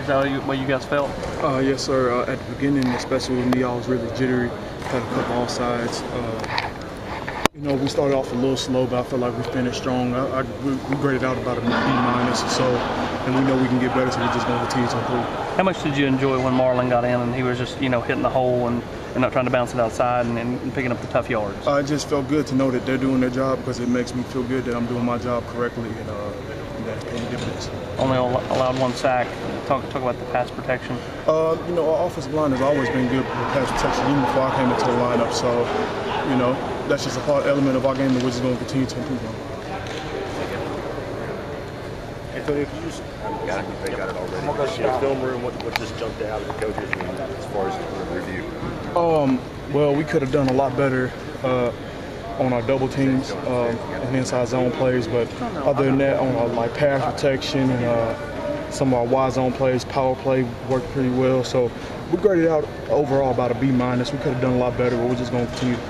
Is that what you guys felt? Yes, sir. At the beginning, especially with me, I was really jittery. Had a couple offsides. You know, we started off a little slow, but I felt like we finished strong. We graded out about a B- or so, and we know we can get better, so we're just going to continue to improve. How much did you enjoy when Marlon got in and he was just, hitting the hole and not trying to bounce it outside and picking up the tough yards? It just felt good to know that they're doing their job, because it makes me feel good that I'm doing my job correctly, and that's paying the dividends. Only allowed 1 sack. Talk about the pass protection. You know, our offensive line has always been good with pass protection, even before I came into the lineup. So, you know, that's just a part element of our game that we're just going to continue to improve on. Antonio, if you just they got it already. The film room, what just jumped out at the coaches as far as the review? Well, we could have done a lot better on our double teams and inside zone plays, but other than that, on our pass protection and some of our wide zone plays, power play worked pretty well. So we graded out overall about a B-. We could have done a lot better, but we're just going to continue to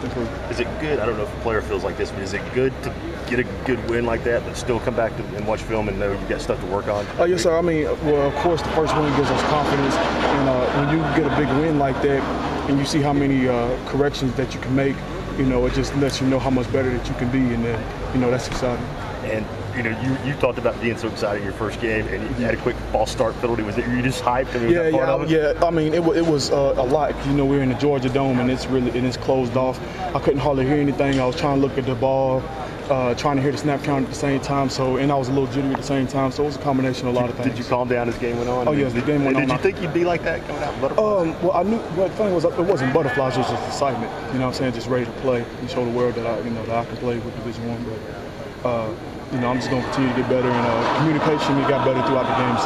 improve. Is it good? I don't know if a player feels like this, but is it good to get a good win like that, but still come back and watch film and know you've got stuff to work on? Oh, yes, sir. I mean, well, of course, the first win gives us confidence, and when you get a big win like that, and you see how many corrections that you can make, it just lets you know how much better that you can be, and then, that's exciting. And, you talked about being so excited in your first game, and you had a quick false start penalty. Was it, were you just hyped? I mean, was that part of it? Yeah. I mean, it was a lot. We're in the Georgia Dome, and it's closed off. I couldn't hardly hear anything. I was trying to look at the ball, trying to hear the snap count at the same time. And I was a little jittery at the same time. So it was a combination of a lot of things. Did you calm down as the game went on? Oh, yes, the game went on. Did you think you'd be like that coming out in butterflies? Well, I knew. Well, the thing was, it wasn't butterflies. It was just excitement. You know what I'm saying? Just ready to play and show the world that that I can play with Division I. But I'm just going to continue to get better, and communication, we got better throughout the game.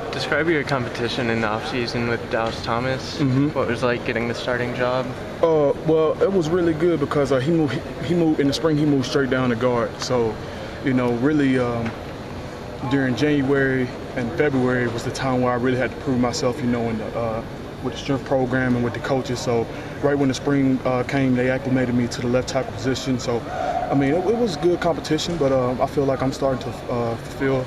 So Describe your competition in the offseason with Dallas Thomas. What was like getting the starting job? Well, it was really good because he moved in the spring. He moved straight down to guard. So, really during January and February was the time where I really had to prove myself. With the strength program and with the coaches. So right when the spring came, they acclimated me to the left tackle position. So, I mean, it was good competition, but I feel like I'm starting to fulfill,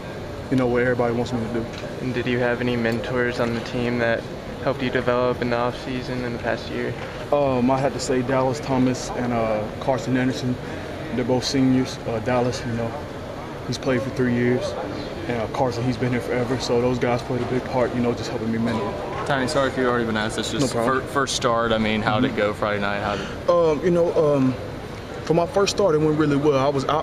what everybody wants me to do. And did you have any mentors on the team that helped you develop in the offseason in the past year? I had to say Dallas Thomas and Carson Anderson. They're both seniors. Dallas, he's played for 3 years. And Carson, he's been here forever. So those guys played a big part, just helping me mentor. Tiny, sorry if you've already been asked this. Just first start, I mean, how did it go Friday night? For my first start, it went really well.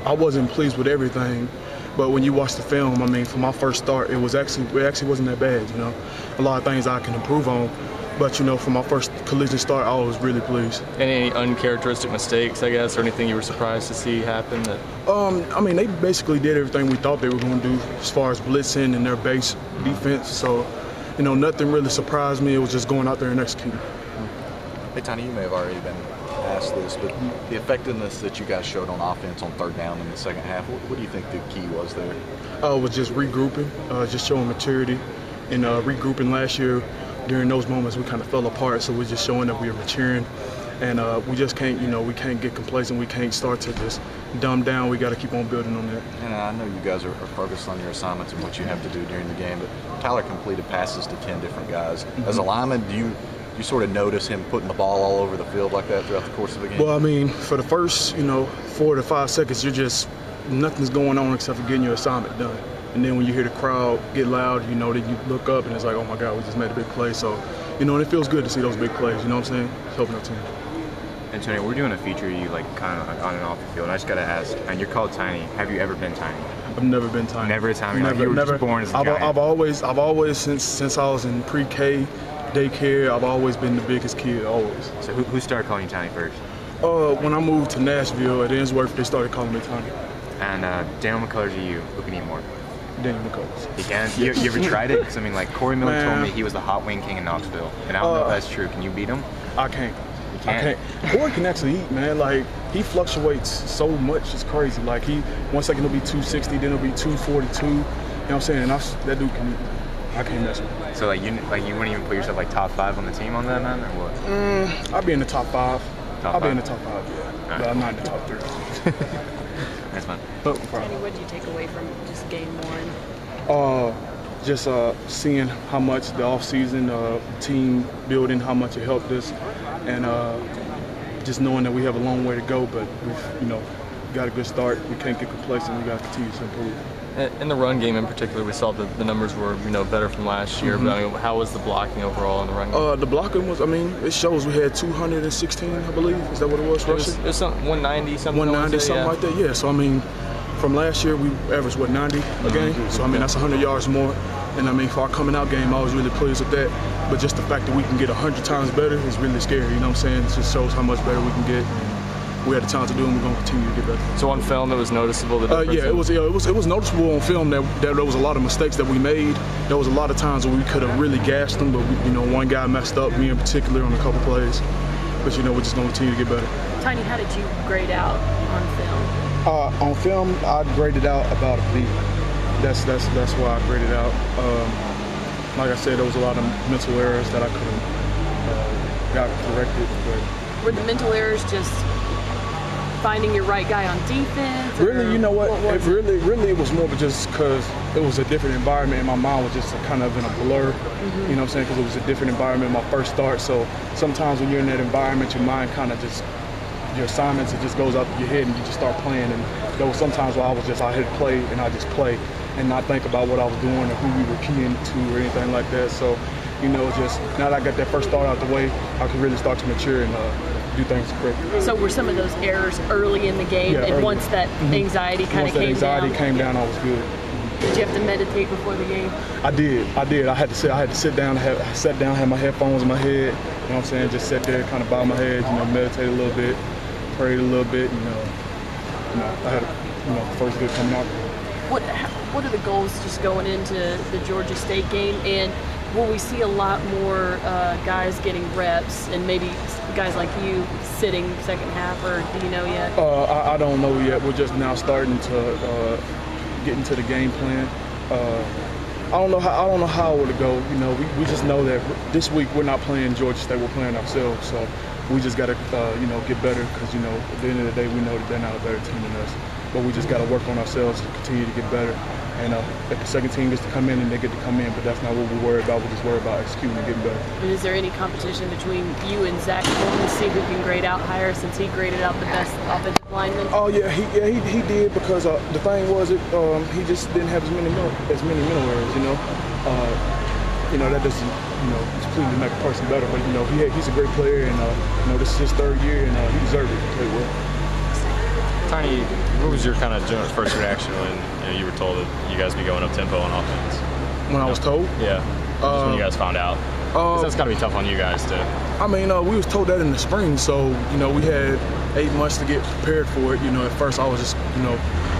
I wasn't pleased with everything, but when you watch the film, I mean, for my first start, it actually wasn't that bad. A lot of things I can improve on, but for my first collision start, I was really pleased. Any uncharacteristic mistakes, I guess, or anything you were surprised to see happen? I mean, they basically did everything we thought they were going to do as far as blitzing and their base defense. So. Nothing really surprised me. It was just going out there and executing. Hey, Tony, you may have already been asked this, but the effectiveness that you guys showed on offense on third down in the second half, what do you think the key was there? It was just regrouping, just showing maturity. And regrouping last year, during those moments, we kind of fell apart, so we're just showing that we are maturing. And we just can't, we can't get complacent. We can't start to just dumb down. We got to keep on building on that. And I know you guys are focused on your assignments and what you have to do during the game, but Tyler completed passes to 10 different guys. As a lineman, do you sort of notice him putting the ball all over the field like that throughout the course of the game? Well, I mean, for the first, 4 to 5 seconds, nothing's going on except for getting your assignment done. And then when you hear the crowd get loud, then you look up and it's like, oh my God, we just made a big play. So, and it feels good to see those big plays, you know what I'm saying? It's helping our team. Antonio, we're doing a feeture of you kind of on and off the field. And I just got to ask, and you're called Tiny. Have you ever been tiny? I've never been tiny. Never a time. You were just born as a giant. I've always since I was in pre-K, daycare, I've always been the biggest kid, always. So who started calling you Tiny first? When I moved to Nashville at Innsworth, they started calling me Tiny. And Daniel McCullers or you, who can eat more? Daniel McCullers. You ever tried it? Because I mean, Corey Miller told me he was the hot wing king in Knoxville, and I don't know if that's true. Can you beat him? I can't. I can't. Corey can actually eat, man. Like, he fluctuates so much, it's crazy. Like, 1 second he'll be 260, then he'll be 242. You know what I'm saying? And that dude can eat. I can't mess with him. So you wouldn't even put yourself top 5 on the team on that, man, or what? I'd be in the top 5. Top I'll be in five? the top 5, yeah. Right. But I'm not in the top 3. That's fine. Tiny, what did you take away from just game 1? Just seeing how much the off-season team building, how much it helped us, and just knowing that we have a long way to go, but we've got a good start. We can't get complacent. We got to continue to improve. In the run game in particular, we saw that the numbers were better from last year. But I mean, how was the blocking overall in the run game? The blocking was, it shows we had 216, I believe. Is that what it was, rushing? It was 190 something. 190, something like that. Yeah. So from last year we averaged 90 a game. So that's 100 yards more. And for our coming out game, I was really pleased with that. But just the fact that we can get 100 times better is really scary. You know what I'm saying? It just shows how much better we can get. We had the talent to do, and we're going to continue to get better. So on film, it was noticeable the difference? Yeah, it was noticeable on film that there was a lot of mistakes that we made. There was a lot of times where we could have really gassed them, but one guy messed up, me in particular, on a couple plays. But we're just going to continue to get better. Tiny, how did you grade out on film? On film, I graded out about a B. That's why I graded out. Like I said, there was a lot of mental errors that I could have got corrected. But were the mental errors just finding your right guy on defense? Really, you know what? It really was more just because it was a different environment, and my mind was just kind of in a blur. You know what I'm saying? Because it was a different environment, my first start. So sometimes when you're in that environment, your mind kind of just, your assignments, it just goes out of your head and you just start playing. And there was sometimes where I was just out here to play, and I just play and not think about what I was doing or who we were keying to or anything like that. So, just now that I got that first start out the way, I could really start to mature and do things correctly. So were some of those errors early in the game, and early. Once that anxiety kind of came down? Once that anxiety came down, I was good. Did you have to meditate before the game? I did. I had to sit down. I sat down, had my headphones in my head. You know what I'm saying? Just sat there, kind of bow my head, meditate a little bit, prayed a little bit. I had first good coming out. What are the goals just going into the Georgia State game, and will we see a lot more guys getting reps and maybe guys like you sitting second half, or do you know yet? I don't know yet. We're just now starting to get into the game plan. I don't know how it would go. We just know that this week we're not playing Georgia State. We're playing ourselves. So we just got to get better, because at the end of the day we know that they're not a better team than us. But we just got to work on ourselves to continue to get better. And if the second team gets to come in, then they get to come in, but that's not what we worry about. We just worry about executing and getting better. And is there any competition between you and Zach Bolton to see who can grade out higher, since he graded out the best offensive lineman? Oh yeah, he did, because the thing was, he just didn't have as many mental errors. That doesn't completely make a person better. But he's a great player, and this is his third year, and he deserved it. To play well. Tiny, what was your kind of general first reaction when you were told that you guys be going up tempo on offense? When I was told? Yeah. Just when you guys found out. 'Cause that's got to be tough on you guys too. We was told that in the spring, so we had 8 months to get prepared for it. At first I was just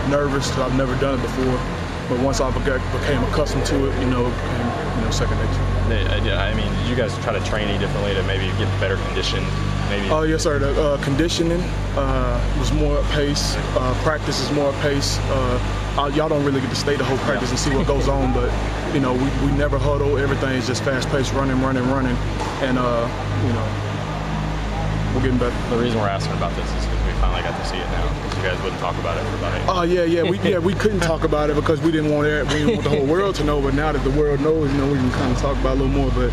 nervous because I've never done it before, but once I became accustomed to it, it became second nature. Yeah, did you guys try to train any differently to maybe get better condition? Oh yes, sir. The conditioning was more at pace. Practice is more at pace. Y'all don't really get to stay the whole practice and see what goes on, but we never huddle. Everything is just fast paced, running, and we're getting better. The reason we're asking about this is because we finally got to see it now. Because you guys wouldn't talk about it for about 8 months. We couldn't talk about it because we didn't want the whole world to know. But now that the world knows, we can kind of talk about it a little more. But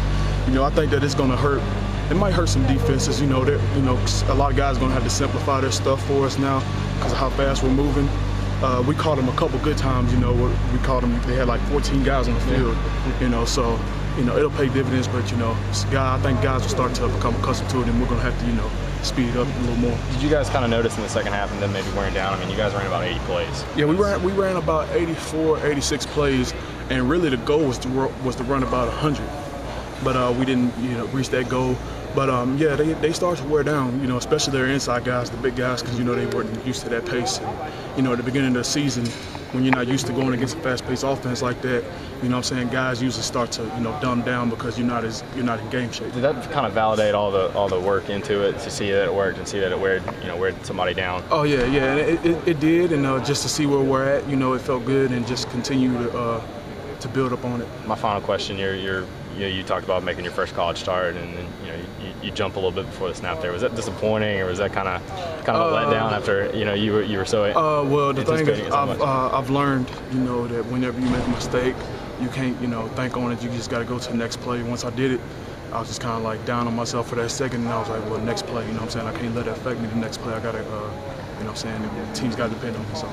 I think that it's going to hurt. It might hurt some defenses. A lot of guys are going to have to simplify their stuff for us now because of how fast we're moving. We caught them a couple good times. We caught them. They had like 14 guys on the field. So it'll pay dividends. But I think guys will start to become accustomed to it, and we're going to have to speed it up a little more. Did you guys kind of notice in the second half and then maybe wearing down? You guys ran about 80 plays. Yeah, we ran about 84, 86 plays, and really the goal was to run about 100. But we didn't reach that goal. But they start to wear down, especially their inside guys, the big guys, because they weren't used to that pace. And, at the beginning of the season, when you're not used to going against a fast-paced offense like that, guys usually start to dumb down because you're not in game shape. Did that kind of validate all the work into it to see that it worked and see that it weared somebody down? Oh yeah, and it did, and just to see where we're at, it felt good, and just continue to build up on it. My final question: you talked about making your first college start, and then you jump a little bit before the snap there. Was that disappointing, or was that kind of a letdown after you were so? Well, the thing is, anticipating it so much? I've learned that whenever you make a mistake, you can't think on it. You just got to go to the next play. Once I did it, I was just kind of like down on myself for that second, and I was like, well, next play. You know what I'm saying? I can't let that affect me. The next play, I got to, the team's got to depend on me. So.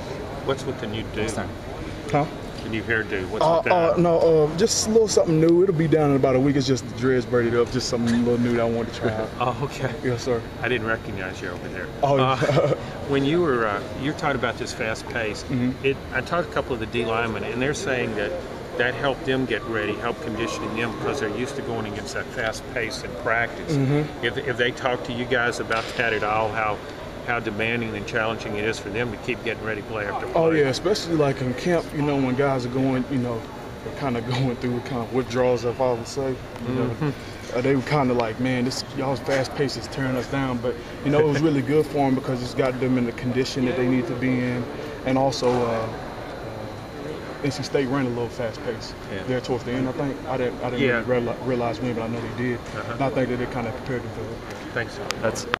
What's with the new do? Huh? The new hairdo. What's with that? No, just a little something new. It'll be down in about a week. It's just the dreads braided up. Just something a little new that I wanted to try out. Oh, okay. Yes, sir. I didn't recognize you over there. Oh, when you're talking about this fast pace, I talked to a couple of the D linemen, and they're saying that helped them get ready, helped conditioning them because they're used to going against that fast pace in practice. If they talk to you guys about that at all, how demanding and challenging it is for them to keep getting ready play after play. Oh yeah, especially like in camp, when guys are going, they're kind of going through kind of withdrawals, if I would say. They were kind of like, man, this y'all's fast pace is tearing us down. But it was really good for them because it's got them in the condition that they need to be in, and also NC State ran a little fast pace there towards the end. I think I didn't really realize when, but I know they did. And I think that they kind of prepared them for it. Thanks. That's